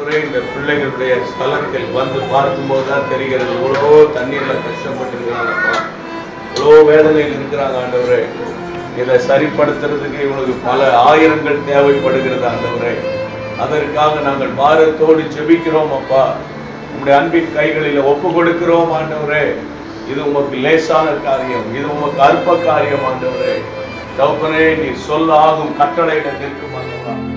ஆண்டவரே, இந்த பிள்ளைகளுடைய ஸ்தலத்தில் வந்து பார்க்கும்போது தான் தெரிகிறது இவ்வளோ தண்ணீர்ல கஷ்டப்பட்டு இருக்கிறாங்கப்பா, இவ்வளோ வேதனையில் இருக்கிறாங்க ஆண்டவரே. இதை சரிப்படுத்துறதுக்கு இவனுக்கு பல ஆயிரங்கள் தேவைப்படுகிறது ஆண்டவரே. அதற்காக நாங்கள் பாரத்தோடு ஜெபிக்கிறோம் அப்பா. உங்களுடைய அன்பின் கைகளில் ஒப்பு கொடுக்கிறோம் ஆண்டவரே. இது உமக்கு லேசான காரியம், இது உமக்கு அற்ப காரியம் ஆண்டவரே. தகப்பனே, நீ சொல்ல ஆகும் கட்டளையிட நிற்கும் ஆண்டவரே.